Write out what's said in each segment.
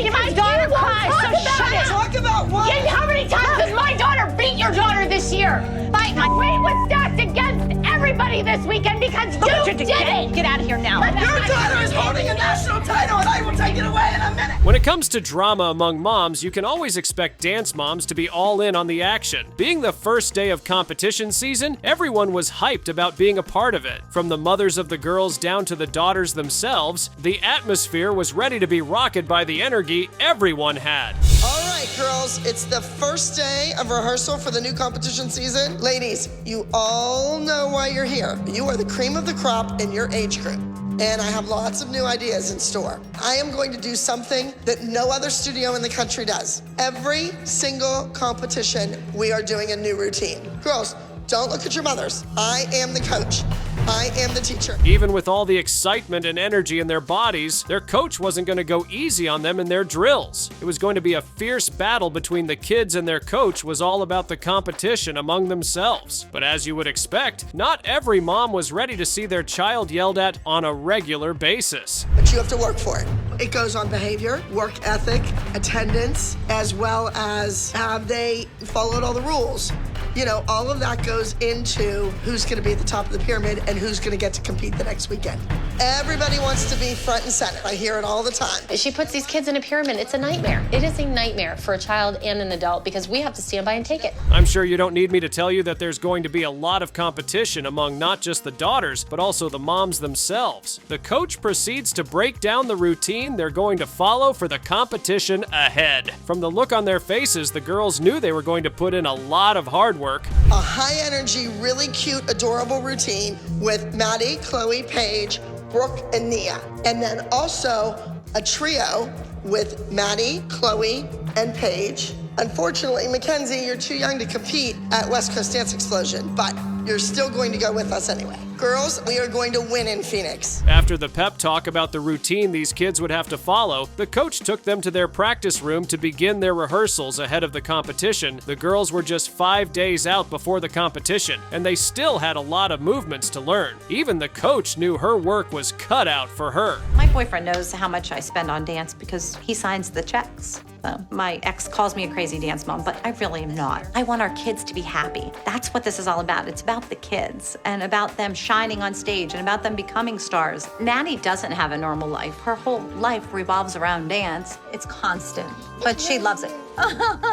making my daughter cry, so shut it. Talk about what? Yeah, how many times has my daughter beat your daughter this year? My weight was stacked against everybody this weekend because you did it. Get out of here now. Your daughter is holding a national title, and I will take it away in a minute. When it comes to drama among moms, you can always expect dance moms to be all in on the action. Being the first day of competition season, everyone was hyped about being a part of it. From the mothers of the girls down to the daughters themselves, the atmosphere was ready to be rocketed by the energy everyone had. All right, girls, it's the first day of rehearsal for the new competition season. Ladies, you all know why you're here. You are the cream of the crop in your age group. And I have lots of new ideas in store. I am going to do something that no other studio in the country does. Every single competition, we are doing a new routine. Girls, don't look at your mothers. I am the coach. I am the teacher. Even with all the excitement and energy in their bodies, their coach wasn't going to go easy on them in their drills. It was going to be a fierce battle between the kids, and their coach was all about the competition among themselves. But as you would expect, not every mom was ready to see their child yelled at on a regular basis. But you have to work for it. It goes on behavior, work ethic, attendance, as well as have they followed all the rules. You know, all of that goes into who's going to be at the top of the pyramid and who's going to get to compete the next weekend. Everybody wants to be front and center. I hear it all the time. She puts these kids in a pyramid. It's a nightmare. It is a nightmare for a child and an adult because we have to stand by and take it. I'm sure you don't need me to tell you that there's going to be a lot of competition among not just the daughters, but also the moms themselves. The coach proceeds to break down the routine they're going to follow for the competition ahead. From the look on their faces, the girls knew they were going to put in a lot of hard work. A high energy, really cute, adorable routine with Maddie, Chloe, Paige, Brooke, and Nia. And then also a trio with Maddie, Chloe, and Paige. Unfortunately, Mackenzie, you're too young to compete at West Coast Dance Explosion, but you're still going to go with us anyway. Girls, we are going to win in Phoenix. After the pep talk about the routine these kids would have to follow, the coach took them to their practice room to begin their rehearsals ahead of the competition. The girls were just 5 days out before the competition, and they still had a lot of movements to learn. Even the coach knew her work was cut out for her. My boyfriend knows how much I spend on dance because he signs the checks. My ex calls me a crazy dance mom, but I really am not. I want our kids to be happy. That's what this is all about. It's about the kids and about them shining on stage and about them becoming stars. Maddie doesn't have a normal life. Her whole life revolves around dance. It's constant, but she loves it.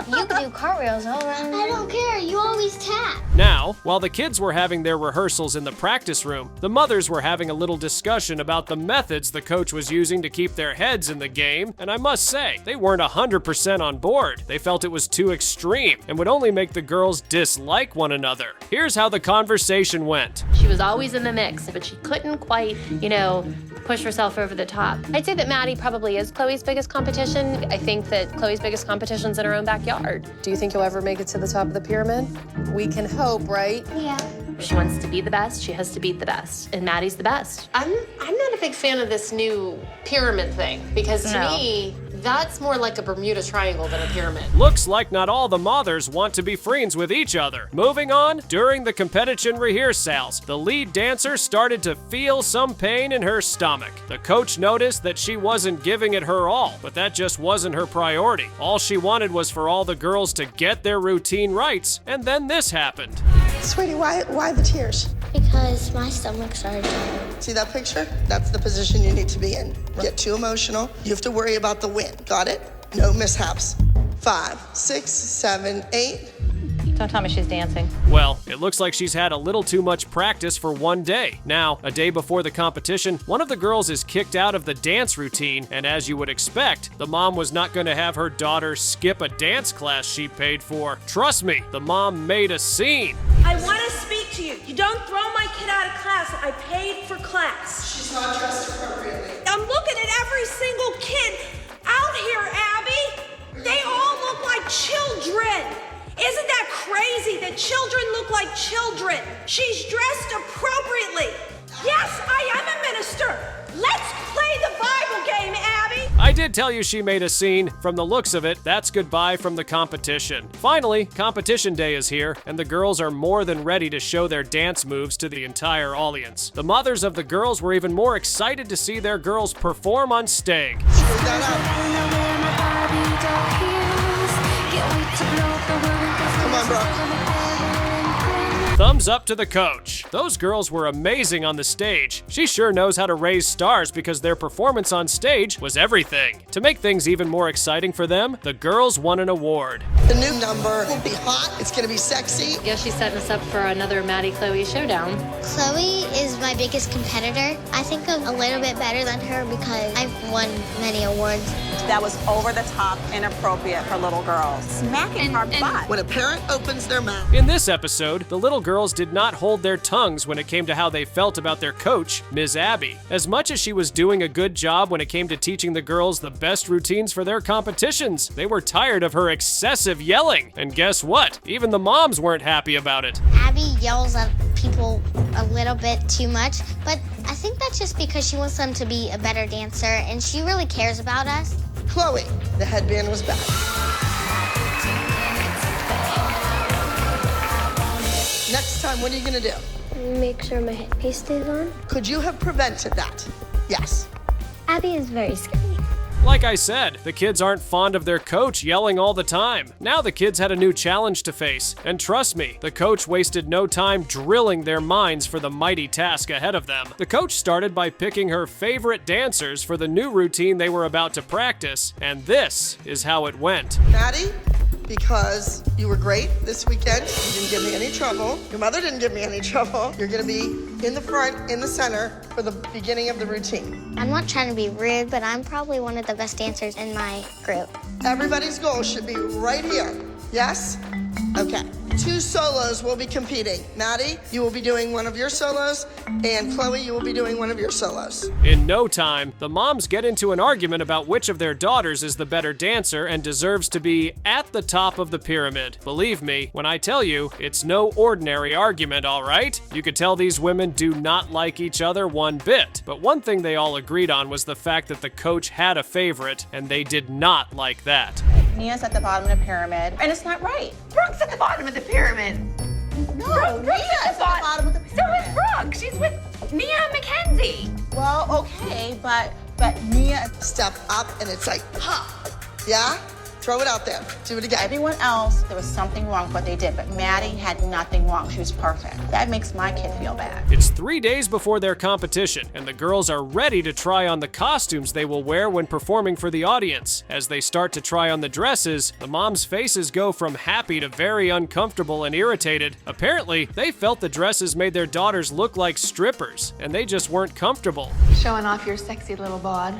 You can do cartwheels all around. I don't care. You always tap. Now, while the kids were having their rehearsals in the practice room, the mothers were having a little discussion about the methods the coach was using to keep their heads in the game, and I must say, they weren't 100% on board. They felt it was too extreme and would only make the girls dislike one another. Here's how the conversation went. She was always in the mix, but she couldn't quite, push herself over the top. I'd say that Maddie probably is Chloe's biggest competition. I think that Chloe's biggest competition's in her own backyard. Do you think you'll ever make it to the top of the pyramid? We can hope, right? Yeah. If she wants to be the best, she has to beat the best, and Maddie's the best. I'm not a big fan of this new pyramid thing because to me, that's more like a Bermuda Triangle than a pyramid. Looks like not all the mothers want to be friends with each other. Moving on, during the competition rehearsals, the lead dancer started to feel some pain in her stomach. The coach noticed that she wasn't giving it her all, but that just wasn't her priority. All she wanted was for all the girls to get their routine right, and then this happened. Sweetie, why the tears? Because my stomach started to hurt. See that picture? That's the position you need to be in. Get too emotional. You have to worry about the win. Got it? No mishaps. 5, 6, 7, 8. Don't tell me she's dancing. Well, it looks like she's had a little too much practice for one day. Now, a day before the competition, one of the girls is kicked out of the dance routine, and as you would expect, the mom was not going to have her daughter skip a dance class she paid for. Trust me, the mom made a scene. I want to speak to you. You don't throw my kid out of class. I paid for class. She's not dressed appropriately. I'm looking at every single kid out here, Abby. They all look like children. Isn't that crazy that children look like children? She's dressed appropriately. Yes, I am a minister. Let's play the Bible game, Abby. I did tell you she made a scene. From the looks of it, that's goodbye from the competition. Finally, competition day is here, and the girls are more than ready to show their dance moves to the entire audience. The mothers of the girls were even more excited to see their girls perform on stage. Smooth that out. Thumbs up to the coach. Those girls were amazing on the stage. She sure knows how to raise stars because their performance on stage was everything. To make things even more exciting for them, the girls won an award. The new number will be hot. It's going to be sexy. I guess she's setting us up for another Maddie Chloe showdown. Chloe is my biggest competitor. I think I'm a little bit better than her because I've won many awards. That was over the top, inappropriate for little girls. Smacking her butt. When a parent opens their mouth. In this episode, the little girls did not hold their tongues when it came to how they felt about their coach, Ms. Abby. As much as she was doing a good job when it came to teaching the girls the best routines for their competitions, they were tired of her excessive yelling. And guess what? Even the moms weren't happy about it. Abby yells at people a little bit too much, but I think that's just because she wants them to be a better dancer and she really cares about us. Chloe, the headband was back. Next time, what are you gonna do? Make sure my headpiece stays on. Could you have prevented that? Yes. Abby is very scary. Like I said, the kids aren't fond of their coach yelling all the time. Now the kids had a new challenge to face, and trust me, the coach wasted no time drilling their minds for the mighty task ahead of them. The coach started by picking her favorite dancers for the new routine they were about to practice, and this is how it went. Maddie, because you were great this weekend, you didn't give me any trouble. Your mother didn't give me any trouble. You're gonna be in the front, in the center for the beginning of the routine. I'm not trying to be rude, but I'm probably one of the best dancers in my group. Everybody's goal should be right here. Yes? Okay. 2 solos will be competing. Maddie, you will be doing one of your solos, and Chloe, you will be doing one of your solos. In no time, the moms get into an argument about which of their daughters is the better dancer and deserves to be at the top of the pyramid. Believe me when I tell you, it's no ordinary argument, all right? You could tell these women do not like each other one bit. But one thing they all agreed on was the fact that the coach had a favorite, and they did not like that. Nia's at the bottom of the pyramid, and it's not right. Brooke's at the bottom of the pyramid. No, Nia's at the bottom of the pyramid. So is Brooke. She's with Nia and Mackenzie. Well, okay, but Nia, Step up, and it's like, ha! Yeah? Throw it out there. Do it again. everyone else, there was something wrong with what they did, but Maddie had nothing wrong. She was perfect. That makes my kid feel bad. It's 3 days before their competition, and the girls are ready to try on the costumes they will wear when performing for the audience. As they start to try on the dresses, the moms' faces go from happy to very uncomfortable and irritated. Apparently, they felt the dresses made their daughters look like strippers, and they just weren't comfortable. Showing off your sexy little bod.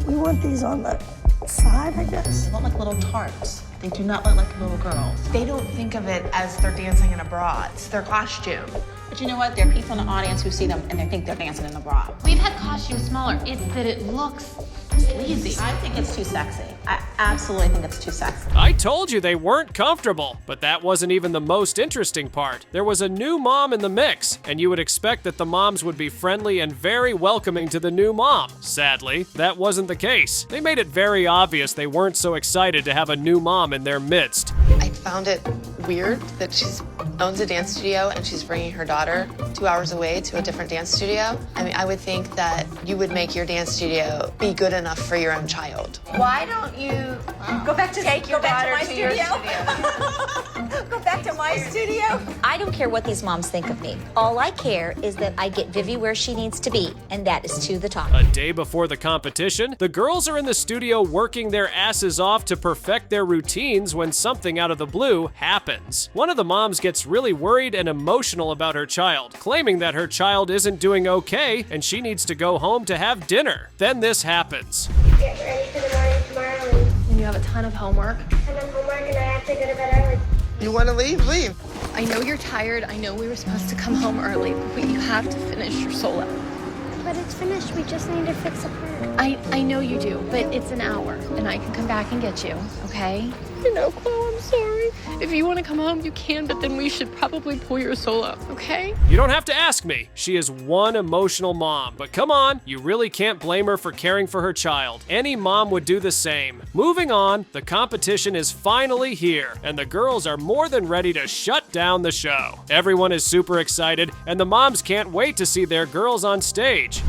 We want these on the side, I guess. They look like little tarts. They do not look like little girls. They don't think of it as they're dancing in a bra. It's their costume. But you know what? There are people in the audience who see them and they think they're dancing in the bra. We've had costumes smaller. It's that it looks sleazy. I think it's too sexy. I absolutely think it's too sexy. I told you they weren't comfortable, but that wasn't even the most interesting part. There was a new mom in the mix, and you would expect that the moms would be friendly and very welcoming to the new mom. Sadly, that wasn't the case. They made it very obvious they weren't so excited to have a new mom in their midst. I found it weird that she owns a dance studio and she's bringing her daughter 2 hours away to a different dance studio. I mean, I would think that you would make your dance studio be good enough for your own child. Why don't you go back to take your daughter to your studio? Go back to my studio. I don't care what these moms think of me. All I care is that I get Vivi where she needs to be, and that is to the top. A day before the competition, the girls are in the studio working their asses off to perfect their routines when something out of the blue happens. One of the moms gets really worried and emotional about her child, claiming that her child isn't doing okay and she needs to go home to have dinner. Then this happens. Get ready for the morning tomorrow. And you have a ton of homework. I have homework and I have to go to bed early. You want to leave? Leave. I know you're tired. I know we were supposed to come home early, but you have to finish your solo. But it's finished. We just need to fix a part. I know you do, but it's an hour, and I can come back and get you, okay? I know, Chloe, I'm sorry. If you want to come home, you can, but then we should probably pull your solo, okay? You don't have to ask me. She is one emotional mom. But come on, you really can't blame her for caring for her child. Any mom would do the same. Moving on, the competition is finally here, and the girls are more than ready to shut down the show. Everyone is super excited, and the moms can't wait to see their girls on stage.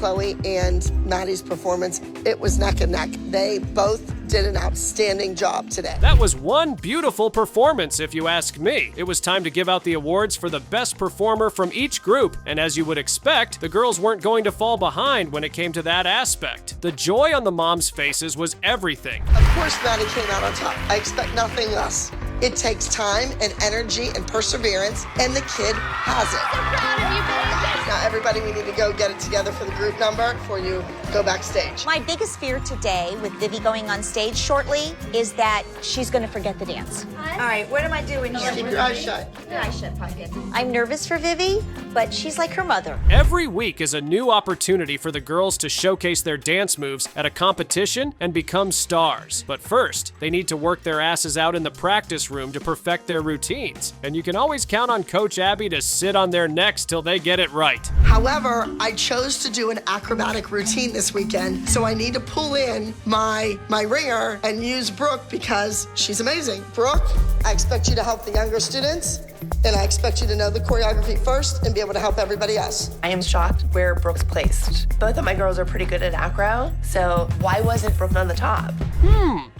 Chloe and Maddie's performance, it was neck and neck. They both did an outstanding job today. That was one beautiful performance, if you ask me. It was time to give out the awards for the best performer from each group, and as you would expect, the girls weren't going to fall behind when it came to that aspect. The joy on the moms' faces was everything. Of course, Maddie came out on top. I expect nothing less. It takes time and energy and perseverance, and the kid has it. So proud of you, gorgeous. Now, everybody, we need to go get it together for the group number before you go backstage. My biggest fear today with Vivi going on stage shortly is that she's going to forget the dance. All right, what am I doing here? Keep your eyes shut. I'm nervous for Vivi, but she's like her mother. Every week is a new opportunity for the girls to showcase their dance moves at a competition and become stars. But first, they need to work their asses out in the practice room to perfect their routines. And you can always count on Coach Abby to sit on their necks till they get it right. However, I chose to do an acrobatic routine this weekend, so I need to pull in my ringer and use Brooke because she's amazing. Brooke, I expect you to help the younger students, and I expect you to know the choreography first and be able to help everybody else. I am shocked where Brooke's placed. Both of my girls are pretty good at acro, so why wasn't Brooke on the top?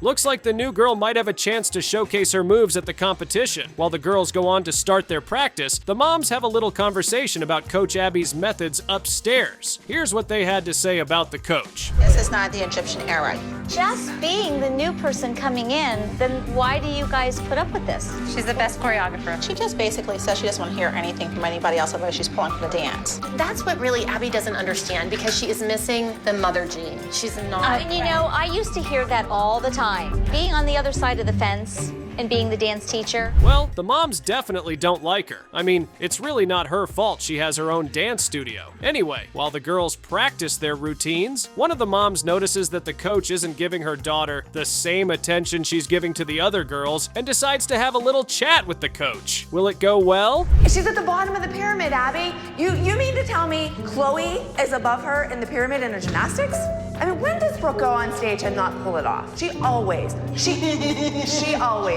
Looks like the new girl might have a chance to showcase her moves at the competition. While the girls go on to start their practice, the moms have a little conversation about Coach Abby's methods upstairs. Here's what they had to say about the coach. This is not the Egyptian era. Just being the new person coming in, then why do you guys put up with this? She's the best choreographer. She just basically says she doesn't want to hear anything from anybody else, otherwise she's pulling for the dance. That's what really Abby doesn't understand because she is missing the mother gene. She's not. And you know, I used to hear that all the time. Being on the other side of the fence and being the dance teacher. Well, the moms definitely don't like her. I mean, it's really not her fault she has her own dance studio. Anyway, while the girls practice their routines, one of the moms notices that the coach isn't giving her daughter the same attention she's giving to the other girls and decides to have a little chat with the coach. Will it go well? She's at the bottom of the pyramid, Abby. You mean to tell me Chloe is above her in the pyramid in the gymnastics? I mean, when does Brooke go on stage and not pull it off? She always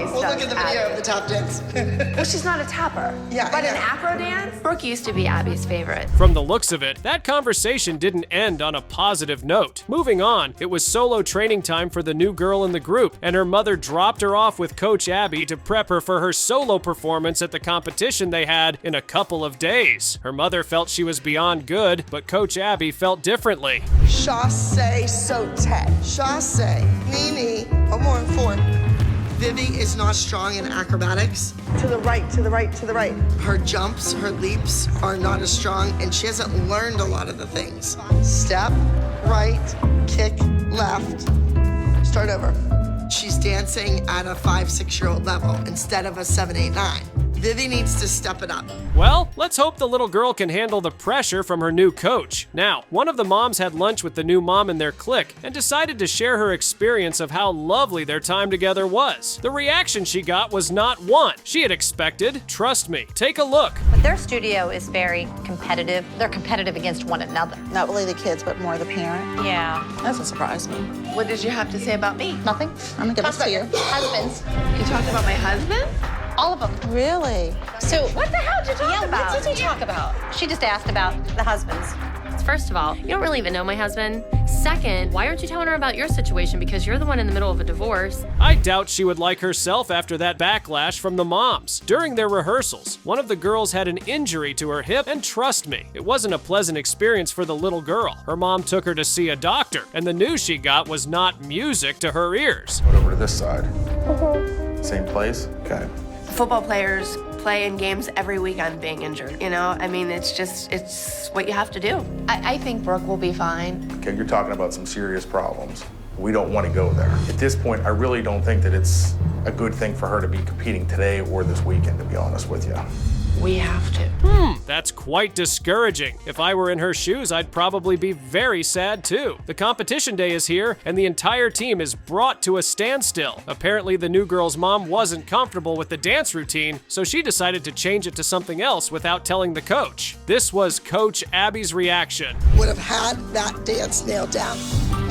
We'll does. look at the video of the tap dance. Well, she's not a tapper. Yeah, But I an know. acro dance? Brooke used to be Abby's favorite. From the looks of it, that conversation didn't end on a positive note. Moving on, it was solo training time for the new girl in the group, and her mother dropped her off with Coach Abby to prep her for her solo performance at the competition they had in a couple of days. Her mother felt she was beyond good, but Coach Abby felt differently. Chassé sauté. Chassé. Nini. One more. 4. Vivi is not strong in acrobatics. To the right, to the right, to the right. Her jumps, her leaps are not as strong, and she hasn't learned a lot of the things. Step, right, kick, left. Start over. She's dancing at a 5-6-year-old level instead of a 7, 8, 9. Vivi needs to step it up. Well, let's hope the little girl can handle the pressure from her new coach. Now, one of the moms had lunch with the new mom in their clique and decided to share her experience of how lovely their time together was. The reaction she got was not one she had expected. Trust me, take a look. But their studio is very competitive. They're competitive against one another. Not really the kids, but more the parent. Yeah. Doesn't surprise me. What did you have to say about me? Nothing? I'm gonna give this to you. Husbands. You talked about my husband? All of them. Really? So What the hell did you talk about? What did you talk about? She just asked about the husbands. First of all, you don't really even know my husband. Second, why aren't you telling her about your situation? Because you're the one in the middle of a divorce. I doubt she would like herself after that backlash from the moms. During their rehearsals, one of the girls had an injury to her hip, and trust me, it wasn't a pleasant experience for the little girl. Her mom took her to see a doctor, and the news she got was not music to her ears. Went over to this side. Same place? Okay. Football players play in games every weekend being injured, you know? I mean, it's what you have to do. I think Brooke will be fine. Okay, you're talking about some serious problems. We don't want to go there. At this point, I really don't think that it's a good thing for her to be competing today or this weekend, to be honest with you. We have to. That's quite discouraging. If I were in her shoes, I'd probably be very sad too. The competition day is here, and the entire team is brought to a standstill. Apparently, the new girl's mom wasn't comfortable with the dance routine, so she decided to change it to something else without telling the coach. This was Coach Abby's reaction. Would have had that dance nailed down.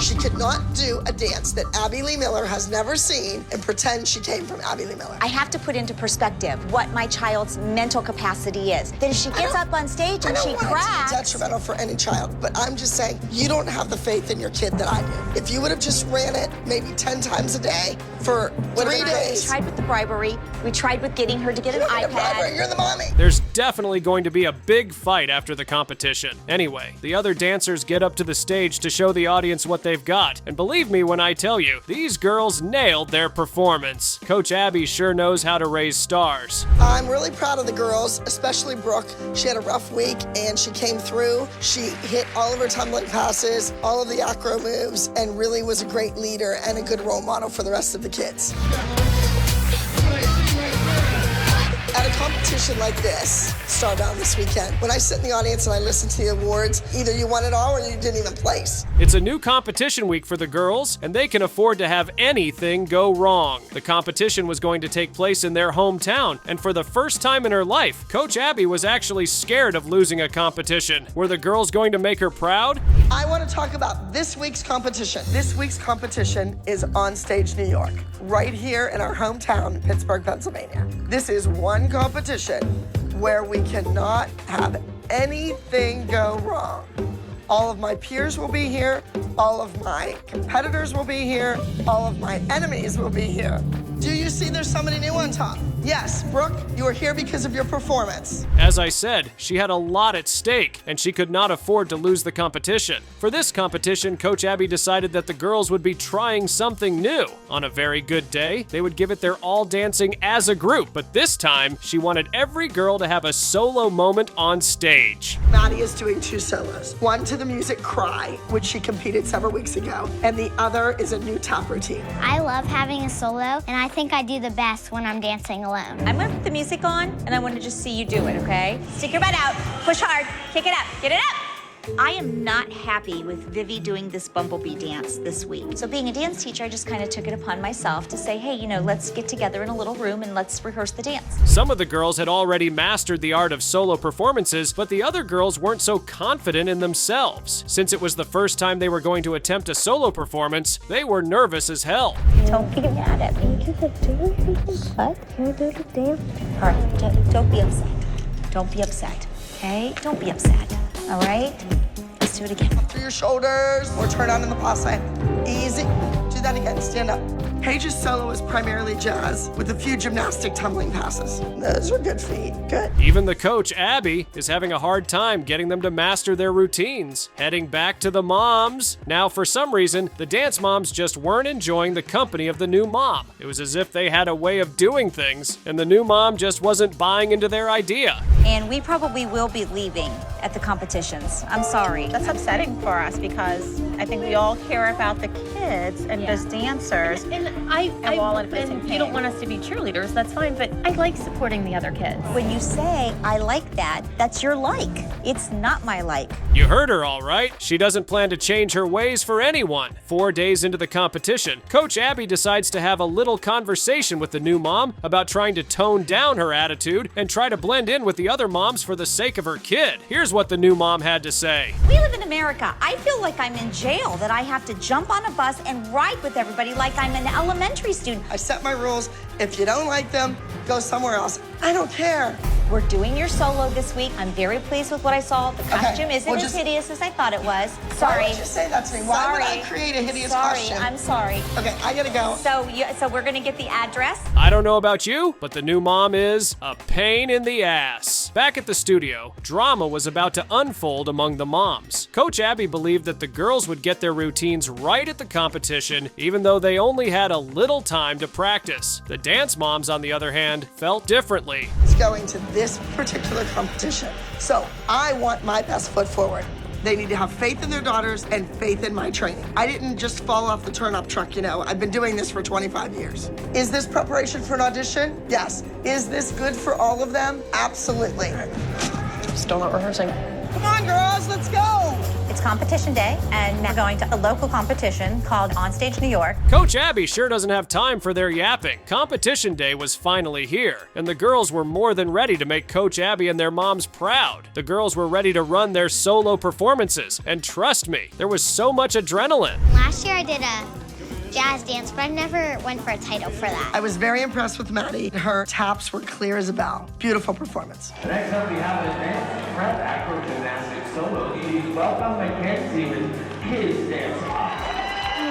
She could not do a dance that Abby Lee Miller has never seen and pretend she came from Abby Lee Miller. I have to put into perspective what my child's mental capacity is. That if she gets up on stage and she I don't want it to cracks... be detrimental for any child, but I'm just saying, you don't have the faith in your kid that I do. If you would have just ran it maybe 10 times a day for 3 days. We tried with the bribery. We tried with getting her to get an iPad. You're the mommy. There's definitely going to be a big fight after the competition. Anyway, the other dancers get up to the stage to show the audience what they've got. And believe me when I tell you, these girls nailed their performance. Coach Abby sure knows how to raise stars. I'm really proud of the girls, especially Brooke. She had a rough week and she came through. She hit all of her tumbling passes, all of the acro moves, and really was a great leader and a good role model for the rest of the kids. At a competition like this, Starbound this weekend, when I sit in the audience and I listen to the awards, either you won it all or you didn't even place. It's a new competition week for the girls, and they can afford to have anything go wrong. The competition was going to take place in their hometown, and for the first time in her life, Coach Abby was actually scared of losing a competition. Were the girls going to make her proud? I want to talk about this week's competition. This week's competition is On Stage New York, right here in our hometown, Pittsburgh, Pennsylvania. This is one competition where we cannot have anything go wrong. All of my peers will be here, all of my competitors will be here, all of my enemies will be here. Do you see there's somebody new on top? Yes, Brooke, you are here because of your performance. As I said, she had a lot at stake, and she could not afford to lose the competition. For this competition, Coach Abby decided that the girls would be trying something new. On a very good day, they would give it their all dancing as a group, but this time, she wanted every girl to have a solo moment on stage. Maddie is doing 2 solos. One to the music Cry, which she competed several weeks ago, and the other is a new tap routine. I love having a solo, and I think I do the best when I'm dancing alone. I'm gonna put the music on, and I want to just see you do it, okay? Stick your butt out, push hard, kick it up, get it up! I am not happy with Vivi doing this bumblebee dance this week. So being a dance teacher, I just kind of took it upon myself to say, hey, you know, let's get together in a little room and let's rehearse the dance. Some of the girls had already mastered the art of solo performances, but the other girls weren't so confident in themselves. Since it was the first time they were going to attempt a solo performance, they were nervous as hell. Don't get mad at me. Can we do what? Can we do the dance? All right, don't be upset. Don't be upset, okay? Don't be upset, all right? Let's do it again. Up through your shoulders or turn on in the passe. Easy. Do that again, stand up. Paige's solo is primarily jazz with a few gymnastic tumbling passes. Those are good feet, good. Even the coach, Abby, is having a hard time getting them to master their routines. Heading back to the moms. Now, for some reason, the dance moms just weren't enjoying the company of the new mom. It was as if they had a way of doing things, and the new mom just wasn't buying into their idea. And we probably will be leaving at the competitions. I'm sorry. That's upsetting for us because I think we all care about the kids and as dancers. And we're all in the same you don't page. want us to be cheerleaders, that's fine, but I like supporting the other kids. When you say, I like that, that's your like. It's not my like. You heard her all right. She doesn't plan to change her ways for anyone. 4 days into the competition, Coach Abby decides to have a little conversation with the new mom about trying to tone down her attitude and try to blend in with the other moms for the sake of her kid. Here's what the new mom had to say. We live in America. I feel like I'm in jail, that I have to jump on a bus and ride with everybody like I'm an elementary student. I set my rules. If you don't like them, go somewhere else. I don't care. We're doing your solo this week. I'm very pleased with what I saw. The costume isn't well, as hideous as I thought it was. Why Sorry. would you say that to me? Why would I create a hideous costume? I'm sorry. Okay, I gotta go. So we're gonna get the address. I don't know about you, but the new mom is a pain in the ass. Back at the studio, drama was about to unfold among the moms. Coach Abby believed that the girls would get their routines right at the competition, even though they only had a little time to practice. The dance moms, on the other hand, felt differently. It's going to this particular competition. So I want my best foot forward. They need to have faith in their daughters and faith in my training. I didn't just fall off the turn-up truck, you know. I've been doing this for 25 years. Is this preparation for an audition? Yes. Is this good for all of them? Absolutely. Still not rehearsing. Come on, girls, let's go. It's competition day, and we're going to a local competition called Onstage New York. Coach Abby sure doesn't have time for their yapping. Competition day was finally here, and the girls were more than ready to make Coach Abby and their moms proud. The girls were ready to run their solo performances, and trust me, there was so much adrenaline. Last year I did a jazz dance, but I never went for a title for that. I was very impressed with Maddie. Her taps were clear as a bell. Beautiful performance. Next up, we have an advanced prep acro gymnastics solo. Please welcome Mackenzie with his dance.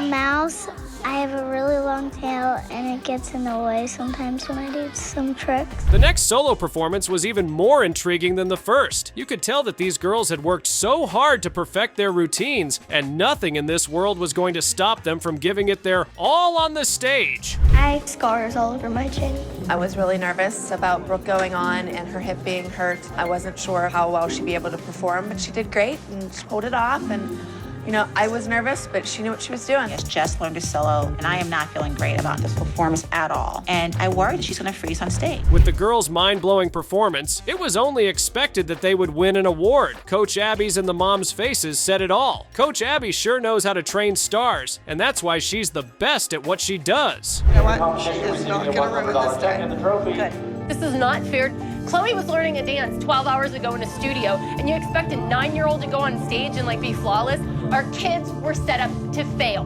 Mouse, I have a really long tail and it gets in the way sometimes when I do some tricks. The next solo performance was even more intriguing than the first. You could tell that these girls had worked so hard to perfect their routines, and nothing in this world was going to stop them from giving it their all on the stage. I have scars all over my chin. I was really nervous about Brooke going on and her hip being hurt. I wasn't sure how well she'd be able to perform, but she did great and she pulled it off. And you know, I was nervous, but she knew what she was doing. Just learned to solo, and I am not feeling great about this performance at all. And I worry she's gonna freeze on stage. With the girls' mind-blowing performance, it was only expected that they would win an award. Coach Abby's and the moms' faces said it all. Coach Abby sure knows how to train stars, and that's why she's the best at what she does. You know what? She is not gonna ruin this day. Good. This is not fair. Chloe was learning a dance 12 hours ago in a studio, and you expect a 9-year-old to go on stage and like be flawless? Our kids were set up to fail.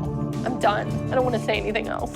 I'm done. I don't want to say anything else.